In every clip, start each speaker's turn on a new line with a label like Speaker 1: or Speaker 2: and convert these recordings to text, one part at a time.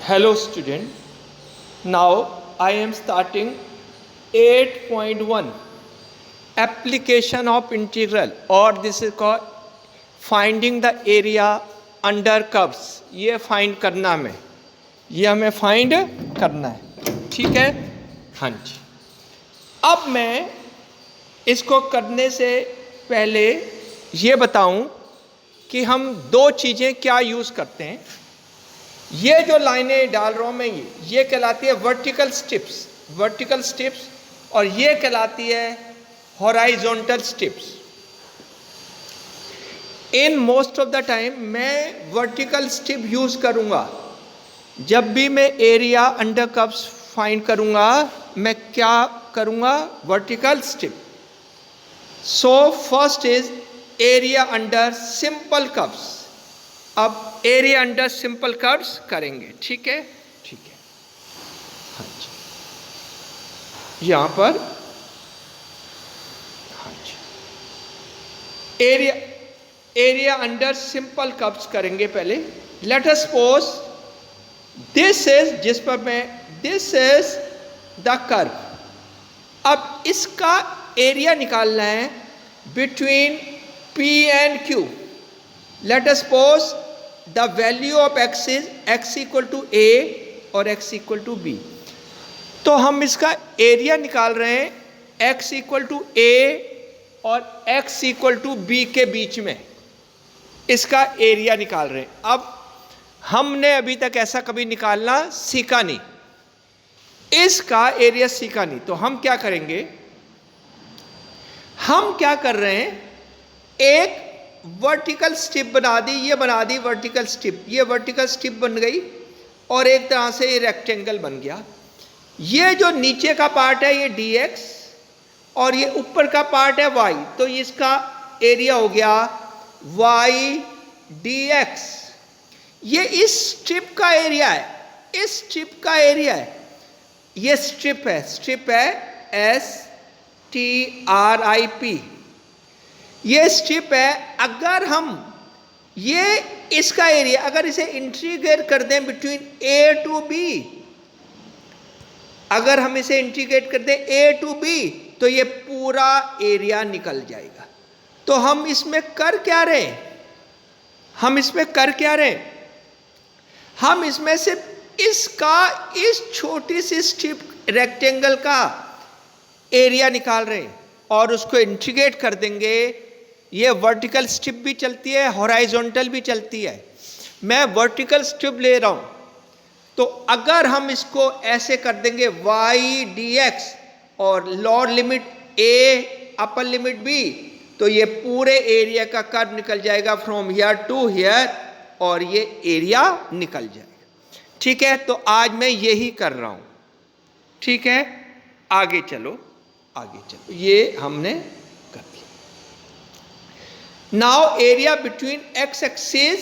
Speaker 1: Hello student, now I am starting 8.1 application of integral or this is called finding the area under curves. ये find करना हमें, ये हमें find करना है, ठीक है। हाँ जी, अब मैं इसको करने से पहले ये बताऊं कि हम दो चीज़ें क्या यूज़ करते हैं। ये जो लाइनें डाल रहा हूँ मैं, ये कहलाती है वर्टिकल स्ट्रिप्स और ये कहलाती है horizontal strips. In most of the time मैं वर्टिकल स्ट्रिप यूज़ करूँगा। जब भी मैं एरिया अंडर कर्व्स फाइंड करूँगा मैं क्या करूँगा, vertical strip. So first is area under simple curves. अब एरिया अंडर सिंपल कर्व्स करेंगे, ठीक है, ठीक है। हाँ जी, यहाँ पर हाँ जी एरिया अंडर सिंपल कर्व्स करेंगे पहले। Let us suppose this is, जिस पर मैं, दिस इज द कर्व। अब इसका एरिया निकालना है between P and Q। Let us suppose the value of x is x equal to a और x equal to b। तो हम इसका एरिया निकाल रहे हैं x equal to a और x equal to b के बीच में, इसका एरिया निकाल रहे हैं। अब हमने अभी तक ऐसा कभी निकालना सीखा नहीं, इसका एरिया सीखा नहीं, तो हम क्या करेंगे, हम क्या कर रहे हैं, एक वर्टिकल स्ट्रिप बना दी, ये बना दी वर्टिकल स्ट्रिप, ये वर्टिकल स्ट्रिप बन गई और एक तरह से ये रेक्टेंगल बन गया। ये जो नीचे का पार्ट है ये dx और ये ऊपर का पार्ट है y, तो इसका एरिया हो गया y dx। ये इस स्ट्रिप का एरिया है, इस स्ट्रिप का एरिया है, ये स्ट्रिप है STRIP, ये स्ट्रिप है। अगर हम ये इसका एरिया, अगर इसे इंटीग्रेट कर दें बिटवीन A टू B, अगर हम इसे इंटीग्रेट कर दें A टू B, तो ये पूरा एरिया निकल जाएगा। तो हम इसमें कर क्या रहे हैं, हम इसमें सिर्फ इसका, इस छोटी सी स्ट्रिप रेक्टेंगल का एरिया निकाल रहे हैं और उसको इंटीग्रेट कर देंगे। ये वर्टिकल स्ट्रिप भी चलती है, हॉराइजॉन्टल भी चलती है। मैं वर्टिकल स्ट्रिप ले रहा हूं, तो अगर हम इसको ऐसे कर देंगे y dx और lower limit a upper limit b, तो ये पूरे एरिया का कर्व निकल जाएगा फ्रॉम हियर टू हियर और ये एरिया निकल जाएगा, ठीक है। तो आज मैं यही कर रहा हूं, ठीक है। आगे चलो, ये हमने कर दिया। Now area between x axis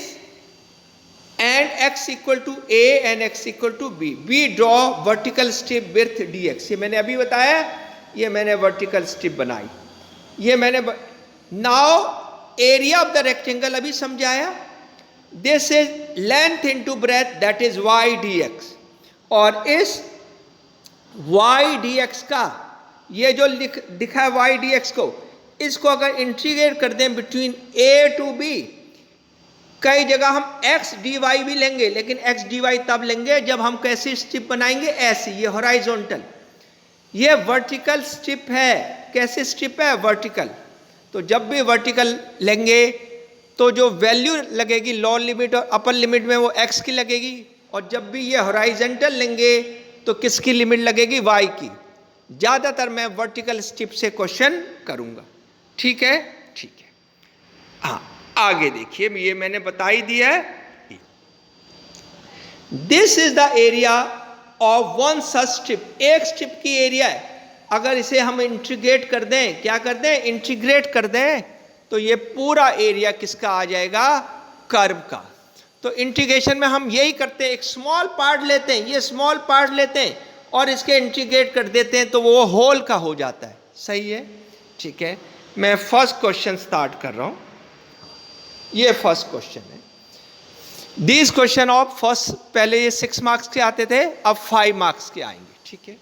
Speaker 1: and x equal to a and x equal to b। We draw vertical strip width dx। ये मैंने अभी बताया, ये मैंने वर्टिकल स्ट्रिप बनाई, ये मैंने now area of the rectangle अभी समझाया। This is length into breadth, that is y dx। और इस y dx का ये जो दिखा है y dx को, इसको अगर इंटीग्रेट कर दें बिटवीन a टू b, कई जगह हम x dy भी लेंगे, लेकिन x dy तब लेंगे जब हम कैसी स्ट्रिप बनाएंगे, ऐसी, ये हॉराइजॉन्टल। ये वर्टिकल स्ट्रिप है, कैसी स्ट्रिप है, वर्टिकल। तो जब भी वर्टिकल लेंगे तो जो वैल्यू लगेगी लोअर लिमिट और अपर लिमिट में वो x की लगेगी, और जब भी ये हॉराइजॉन्टल लेंगे तो किसकी लिमिट लगेगी, y की। ज़्यादातर मैं वर्टिकल स्ट्रिप से क्वेश्चन करूंगा, ठीक है, ठीक है। हाँ, आगे देखिए, ये मैंने बता ही दिया है। This is the area of one such strip. एक स्ट्रिप की एरिया है, अगर इसे हम इंटीग्रेट कर दें, क्या कर दें, इंटीग्रेट कर दें, तो ये पूरा एरिया किसका आ जाएगा, कर्व का। तो इंटीग्रेशन में हम यही करते हैं, एक स्मॉल पार्ट लेते हैं, ये स्मॉल पार्ट लेते हैं और इसके इंटीग्रेट कर देते हैं, तो वो होल का हो जाता है, सही है, ठीक है। मैं फर्स्ट क्वेश्चन स्टार्ट कर रहा हूं, ये फर्स्ट क्वेश्चन है। दिस क्वेश्चन ऑफ फर्स्ट, पहले ये 6 मार्क्स के आते थे, अब 5 मार्क्स के आएंगे, ठीक है।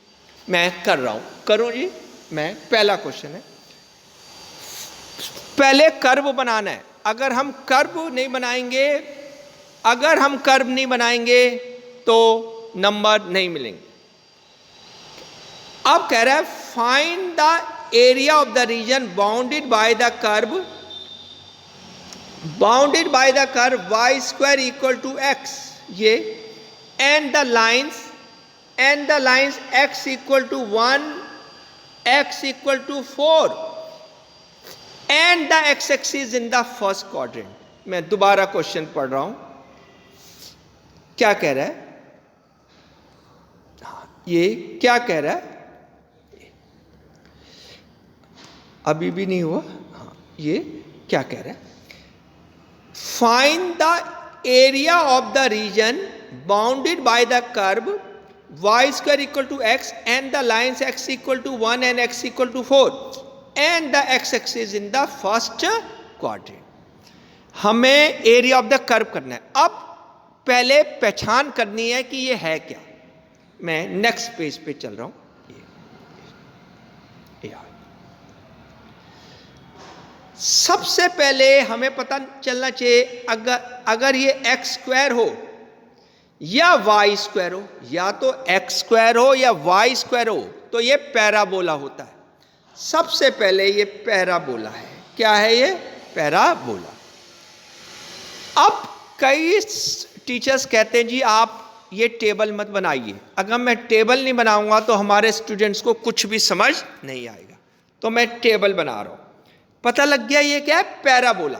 Speaker 1: मैं कर रहा हूं, करो जी। मैं, पहला क्वेश्चन है, पहले कर्व बनाना है। अगर हम कर्व नहीं बनाएंगे तो नंबर नहीं मिलेंगे। अब कह रहा है find the area of the region bounded by the curve y square equal to x, ये, and the lines x equal to 1, x equal to 4 and the x axis in the first quadrant। मैं दोबारा question पढ़ रहा हूं, क्या कह रहा है, ये क्या कह रहा है, अभी भी नहीं हुआ, हाँ, ये क्या कह रहा है, find the area of the region bounded by the curve y square equal to x and the lines x equal to 1 and x equal to 4 and the x axis in the first quadrant। हमें area of the curve करना है। अब पहले पहचान करनी है कि ये है क्या। मैं नेक्स्ट पेज पे चल रहा हूं, सबसे पहले हमें पता चलना चाहिए, अगर ये एक्स स्क्वायर हो या वाई स्क्वायर हो, या तो एक्स स्क्वायर हो या वाई स्क्वायर हो, तो ये पैराबोला होता है। सबसे पहले ये पैराबोला है। क्या है ये? पैराबोला। अब कई टीचर्स कहते हैं जी आप ये टेबल मत बनाइए। अगर मैं टेबल नहीं बनाऊंगा तो हमारे स्टूडेंट्स को कुछ भी समझ नहीं आएगा, तो मैं टेबल बना रहा हूं। पता लग गया ये क्या है? पैराबोला।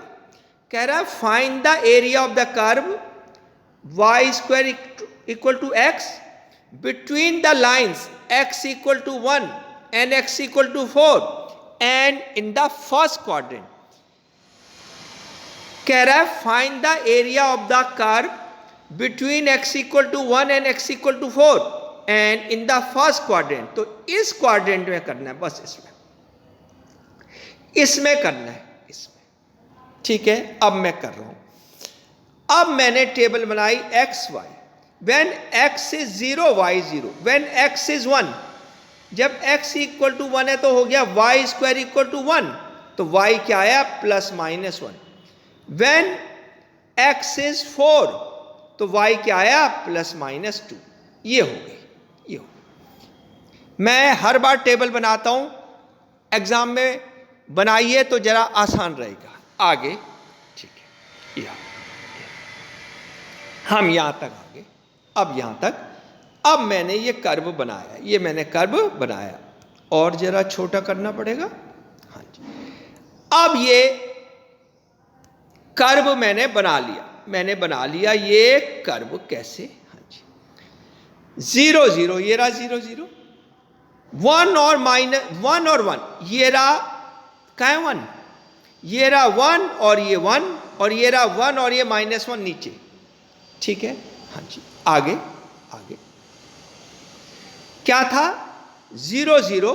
Speaker 1: कह रहा है find the area of the curve y square equal to x between the lines x equal to 1 and x equal to 4 and in the first quadrant। कह रहा है find the area of the curve between x equal to 1 and x equal to 4 and in the first quadrant। तो इस quadrant में करना है, बस इसमें करना है, इसमें, ठीक है। अब मैं कर रहा हूं। अब मैंने टेबल बनाई x y, when x is 0 y 0, when x is 1, जब x इक्वल टू 1 है तो हो गया y स्क्वायर इक्वल टू 1, तो y क्या आया? Plus minus 1। when x is 4 तो y क्या आया? Plus minus 2। ये हो गई, ये हो गई। मैं हर बार टेबल बनाता हूं, एग्जाम में बनाइए तो जरा आसान रहेगा। आगे, ठीक है, यह हम यहां तक आ गए, अब यहां तक। अब मैंने ये कर्व बनाया, ये मैंने कर्व बनाया, और जरा छोटा करना पड़ेगा। हाँ जी, अब ये कर्व मैंने बना लिया ये कर्व कैसे? हाँ जी, 0 0, ये रहा 0 0, 1 और माइनस 1 और 1, ये रहा क्या है? 1, ये रहा 1 और ये 1, और ये रहा 1 और ये माइनस 1 नीचे, ठीक है। हाँ जी, आगे आगे क्या था? 0 0,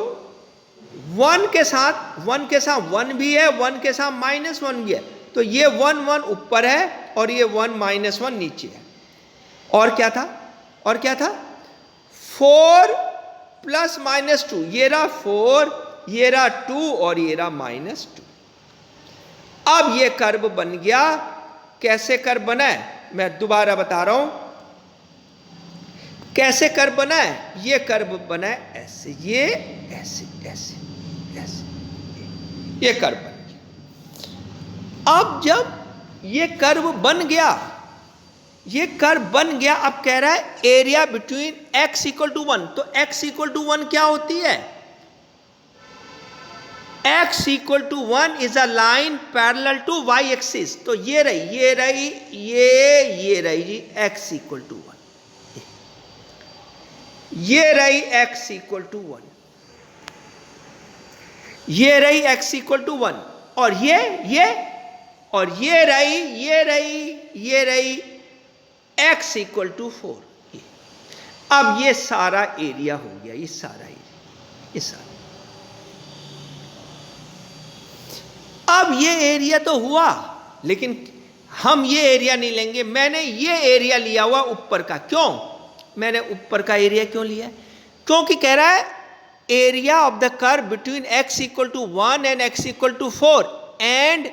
Speaker 1: 1 के साथ 1 भी है, 1 के साथ माइनस 1 भी है, तो ये 1 1 ऊपर है और ये 1 माइनस 1 नीचे है। और क्या था? 4 प्लस माइनस 2, ये रहा 4, ये रहा 2 और ये रहा माइनस 2। अब ये कर्व बन गया। कैसे कर्व बना है? मैं दोबारा बता रहा हूं कैसे कर्व बना है। ये कर्व बना है ऐसे, ये ऐसे ऐसे ऐसे, ये कर्व बन गया। अब जब ये कर्व बन गया, अब कह रहा है area between x equal to 1। तो x इक्वल टू 1 क्या होती है? x equal to 1 is a line parallel to y axis. तो ये रही जी x इक्वल टू 1, ये रही x इक्वल टू 1, ये रही x इक्वल टू 1, और और ये रही x इक्वल टू 4। अब ये सारा एरिया हो गया, ये सारा एरिया, ये सारा। अब ये एरिया तो हुआ, लेकिन हम ये एरिया नहीं लेंगे, मैंने ये एरिया लिया हुआ ऊपर का। क्यों मैंने ऊपर का एरिया क्यों लिया? क्योंकि कह रहा है area of the curve between x equal to 1 and x equal to 4 and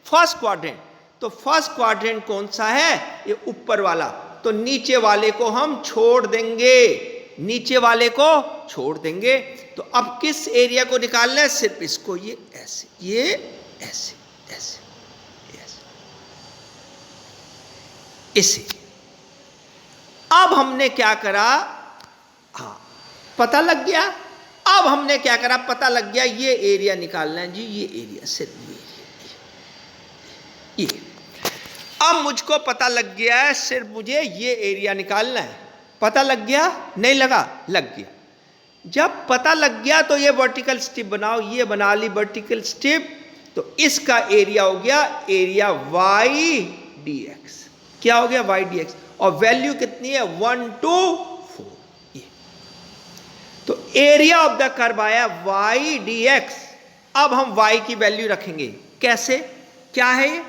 Speaker 1: first quadrant. तो फर्स्ट क्वाड्रेंट कौन सा है? ये ऊपर वाला। तो नीचे वाले को हम छोड़ देंगे, नीचे वाले को छोड़ देंगे। तो अब किस एरिया को निकालना है? सिर्फ इसको, ये ऐसे, ये ऐसे, ऐसे, ऐसे, इसे। अब हमने क्या करा? हाँ, पता लग गया। अब हमने क्या करा? पता लग गया ये एरिया निकालना है जी, ये एरिया, सिर्फ ये एरिया, ये। अब मुझको पता लग गया है, सिर्फ मुझे ये एरिया निकालना है। पता लग गया? नहीं लगा? लग गया। जब पता लग गया तो ये वर्टिकल स्ट्रिप बनाओ, ये बना ली वर्टिकल स्ट्रिप। तो इसका एरिया हो गया एरिया y dx। क्या हो गया? y dx। और वैल्यू कितनी है? 1 to 4। ये तो एरिया ऑफ द कर्व आया y dx। अब हम y की वैल्यू रखेंगे। कैसे? क्या है ये?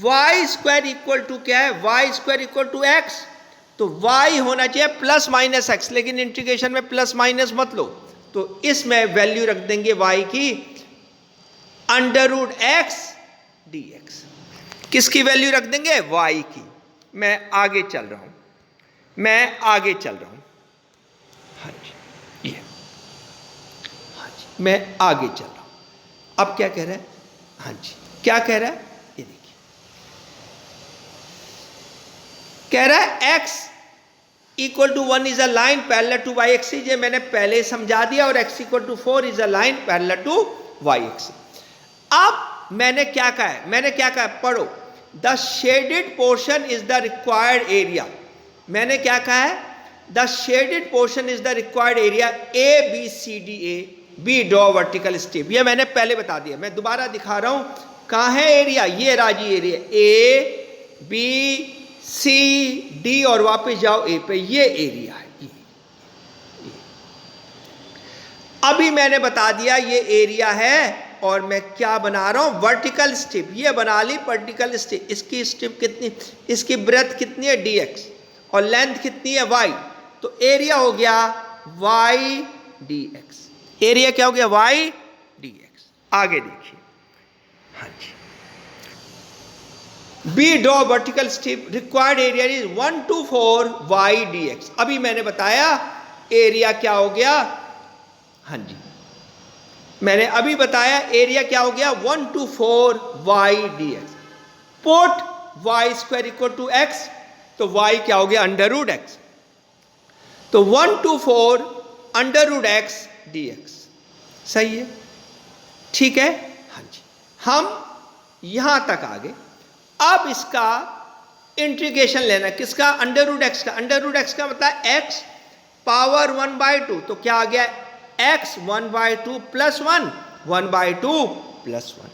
Speaker 1: y स्क्वायर इक्वल टू क्या है? y square equal to x। तो y होना चाहिए प्लस माइनस x, लेकिन इंटीग्रेशन में प्लस माइनस मत लो। तो इसमें वैल्यू रख देंगे y की अंडर रूट x dx। किसकी वैल्यू रख देंगे? y की। मैं आगे चल रहा हूं, मैं आगे चल रहा हूं। हाँ जी, ये, हाँ जी, मैं आगे चल रहा हूं। अब क्या कह रहा है? हाँ जी, क्या कह रहा है? ये देखिए, कह रहा है x equal to 1 is a line parallel to y axis. ये मैंने पहले समझा दिया। और x equal to 4 is a line parallel to y axis. अब मैंने क्या कहा है? मैंने क्या कहा है? पढ़ो। The shaded portion is the required area. मैंने क्या कहा है? The shaded portion is the required area A B C D A B draw vertical strip. ये मैंने पहले बता दिया, मैं दोबारा दिखा रहा हूं। कहां है एरिया? ये राजी area A B C D और वापस जाओ ए पे, ये एरिया है। ये। अभी मैंने बता दिया ये एरिया है। और मैं क्या बना रहा हूं? Vertical strip. ये बना ली वर्टिकल स्ट्रिप। इसकी स्ट्रिप कितनी? इसकी ब्रेथ कितनी है? dx। और लेंथ कितनी है? y। तो एरिया हो गया y dx। एरिया क्या हो गया? y dx। आगे देखिए, हाँ जी, be draw vertical strip, required area is 1 to 4 y dx। अभी मैंने बताया एरिया क्या हो गया? हाँ जी, मैंने अभी बताया एरिया क्या हो गया? 1 to 4 y dx। Put y square equal to x। तो y क्या हो गया? Under root x। तो 1 to 4 under root x dx। सही है? ठीक है? हाँ जी, हम यहां तक आ गए। अब इसका इंटीग्रेशन लेना। किसका? अंडर रूट x का। अंडर रूट x का मतलब x पावर 1/2। तो क्या आ गया? x 1/2 plus 1, 1/2 plus 1।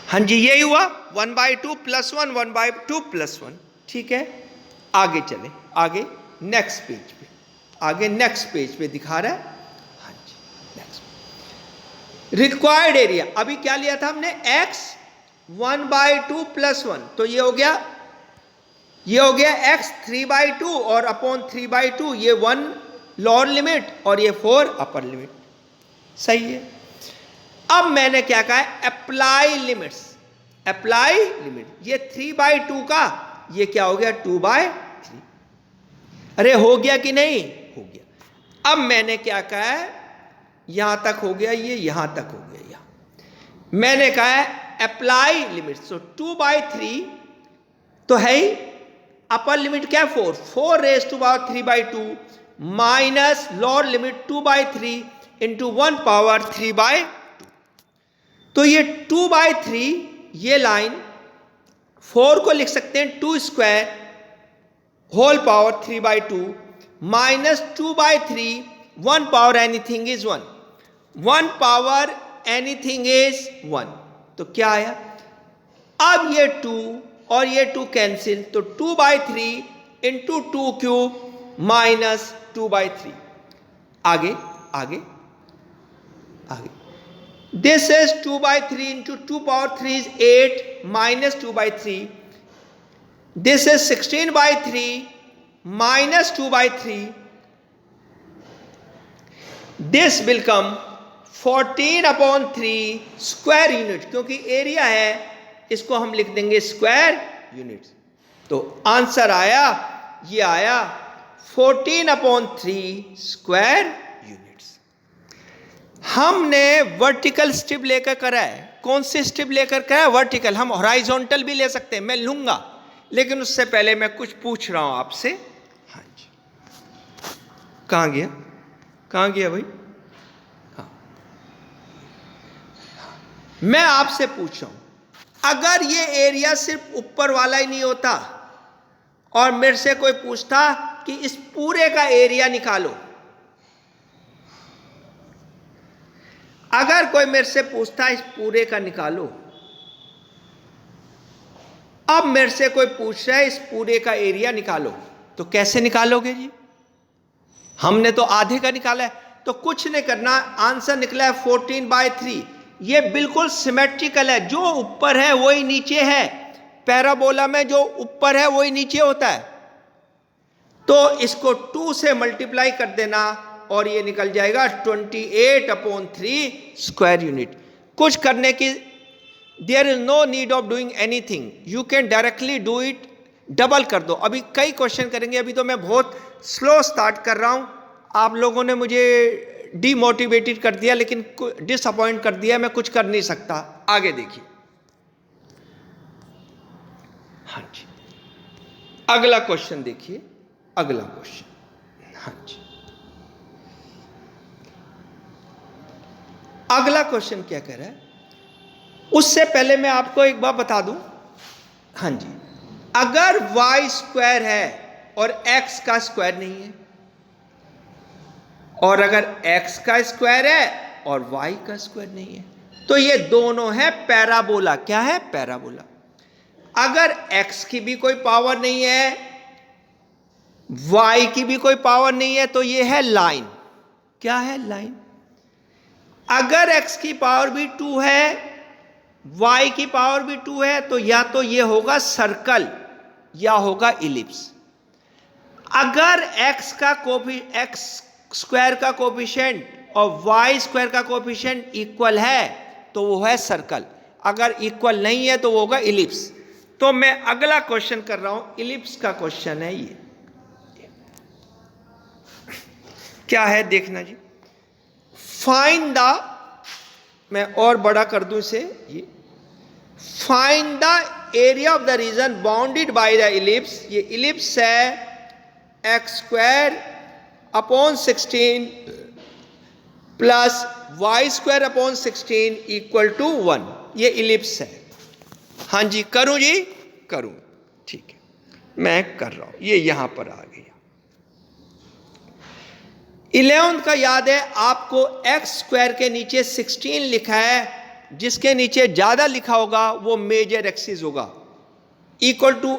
Speaker 1: हाँ जी, यही हुआ 1/2 प्लस 1, 1/2 प्लस 1। ठीक है, आगे चले, आगे नेक्स्ट पेज पे, आगे नेक्स्ट पेज पे दिखा रहा है। हाँ जी, नेक्स्ट रिक्वायर्ड एरिया। अभी क्या लिया था हमने? x 1/2 plus 1। तो ये हो गया x 3/2 और अपॉन 3/2। ये 1 लोअर लिमिट और ये 4 अपर लिमिट। सही है? अब मैंने क्या कहा है? Apply limits. Apply limit. ये 3/2 का ये क्या हो गया? 2/3। अरे हो गया कि नहीं? हो गया। अब मैंने क्या कहा है? यहां तक हो गया, ये यहां तक हो गया। यहां मैंने कहा है अप्लाई लिमिट। सो 2/3 तो है ही। अपर लिमिट क्या है? 4। 4 raise to power 3/2 minus lower limit 2/3 into 1 power 3/2। तो ये 2/3, ये लाइन 4 को लिख सकते हैं 2 square whole power 3/2 minus 2/3 1 power anything is 1। 1 power anything is 1। तो क्या आया? अब ये 2 और ये 2 कैंसिल। तो 2/3 इंटू 2 क्यूब माइनस 2/3। आगे आगे आगे This is 2 by 3 into 2 power 3 is 8 minus 2 by 3. This is 16 by 3 minus 2 by 3. This will come 14 upon 3 square unit, क्योंकि एरिया है इसको हम लिख देंगे स्क्वायर यूनिट। तो आंसर आया, ये आया 14 अपॉन 3 स्क्वायर यूनिट्स। हमने वर्टिकल स्ट्रिप लेकर करा है। कौन सी स्ट्रिप लेकर करा है? वर्टिकल। हम हॉराइजॉन्टल भी ले सकते हैं, मैं लूंगा, लेकिन उससे पहले मैं कुछ पूछ रहा हूं आपसे। हाँ जी, कहां गया, कहां गया भाई? हाँ, मैं आपसे पूछ रहा हूं, अगर ये एरिया सिर्फ ऊपर वाला ही नहीं होता और मेरे से कोई पूछता कि इस पूरे का एरिया निकालो, अगर कोई मेरे से पूछता इस पूरे का निकालो, अब मेरे से कोई पूछ रहा है इस पूरे का एरिया निकालो, तो कैसे निकालोगे जी? हमने तो आधे का निकाला है, तो कुछ नहीं करना, आंसर निकला है 14 by 3। ये बिल्कुल सिमेट्रिकल है, जो ऊपर है वही नीचे है। पैराबोला में जो ऊपर है वही नीचे होता है, तो इसको 2 से मल्टीप्लाई कर देना और ये निकल जाएगा 28 अपॉन 3 स्क्वायर यूनिट। कुछ करने की there is no need of doing anything, you can directly do it. Double कर दो। अभी कई क्वेश्चन करेंगे, अभी तो मैं बहुत स्लो स्टार्ट कर रहा हूं। आप लोगों ने मुझे डीमोटिवेटेड कर दिया, लेकिन डिसअपॉइंट कर दिया, मैं कुछ कर नहीं सकता। आगे देखिए। हाँ जी, अगला क्वेश्चन देखिए, अगला क्वेश्चन। हाँ जी, अगला क्वेश्चन क्या कह रहा है? उससे पहले मैं आपको एक बात बता दूं। हाँ जी, अगर y स्क्वायर है और x का स्क्वायर नहीं है, और अगर x का स्क्वायर है और y का स्क्वायर नहीं है, तो ये दोनों है पैराबोला। क्या है? पैराबोला। अगर x की भी कोई पावर नहीं है, y की भी कोई पावर नहीं है, तो ये है लाइन। क्या है? लाइन। अगर x की पावर भी 2 है, y की पावर भी 2 है, तो या तो ये होगा सर्कल या होगा इलिप्स। अगर x स्क्वायर का कोफिशिएंट और y स्क्वायर का कोफिशिएंट इक्वल है, तो वो है सर्कल। अगर इक्वल नहीं है तो वो होगा इलिप्स। तो मैं अगला क्वेश्चन कर रहा हूं, इलिप्स का क्वेश्चन है ये। क्या है देखना जी। फाइंड द, मैं और बड़ा कर दूं इसे, ये find the area of the region bounded by the ellipse. ये इलिप्स है X square upon 16 plus Y square upon 16 equal to 1। ये इलिप्स है। हाँ जी, करूं जी? करूं, ठीक है, मैं कर रहा हूं। ये यहां पर आ गया। 11 का याद है आपको, एक्स स्क्वायर के नीचे 16 लिखा है, जिसके नीचे ज्यादा लिखा होगा वो मेजर एक्सिस होगा। Equal to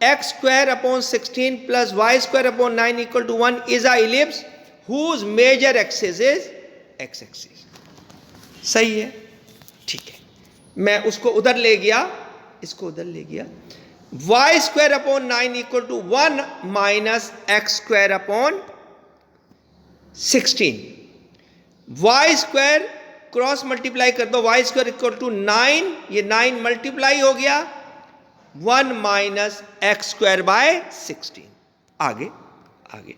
Speaker 1: X square upon 16 plus Y square upon 9 equal to 1 is a ellipse whose major axis is X axis. सही है, ठीक है। मैं उसको उधर ले गया, इसको उधर ले गया। Y square upon 9 equal to 1 minus x square upon 16। Y square cross multiply कर दो, वाई स्क्वायर इक्वल टू 9, ये 9 मल्टीप्लाई हो गया 1 माइनस एक्स स्क्वायर बाय 16। आगे आगे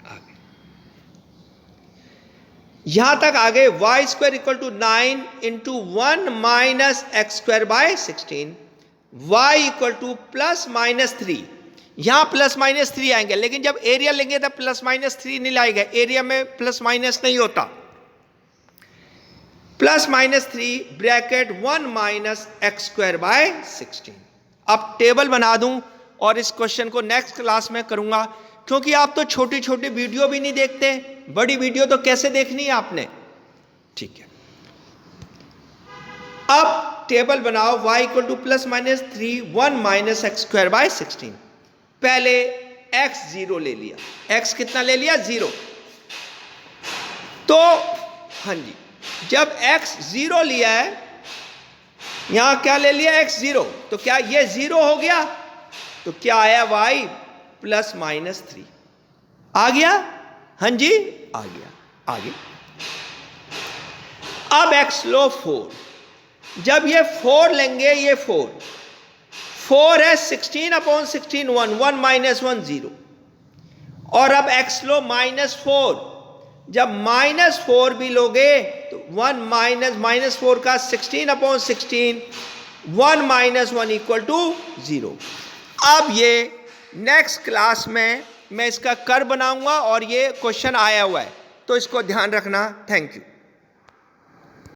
Speaker 1: आगे, यहां तक आगे। Y square equal to 9 into 1 minus x square by 16, y equal to plus minus 3। यहां प्लस माइनस 3 आएंगे, लेकिन जब एरिया लेंगे तब प्लस माइनस 3 नहीं लाएगा। एरिया में प्लस माइनस नहीं होता। Plus minus 3 bracket 1 minus x square by 16। अब टेबल बना दूं और इस क्वेश्चन को नेक्स्ट क्लास में करूंगा, क्योंकि आप तो छोटी छोटी वीडियो भी नहीं देखते, बड़ी वीडियो तो कैसे देखनी है आपने? ठीक है, अब टेबल बनाओ। y equal to plus minus 3 1 minus x square by 16। पहले x 0 ले लिया। x कितना ले लिया? 0। तो हाँ जी, जब x 0 लिया है, यहां क्या ले लिया x 0, तो क्या ये 0 हो गया, तो क्या आया y प्लस माइनस 3 आ गया। हाँ जी आ गया। आगे अब x लो 4, जब ये 4 लेंगे, ये 4 है 16/16 1 माइनस 1 0, और अब x लो -4, जब -4 भी लोगे तो 1 माइनस 4 का 16/16 1 माइनस 1 इक्वल टू 0। अब ये नेक्स्ट क्लास में मैं इसका कर्व बनाऊंगा और ये क्वेश्चन आया हुआ है, तो इसको ध्यान रखना। Thank you.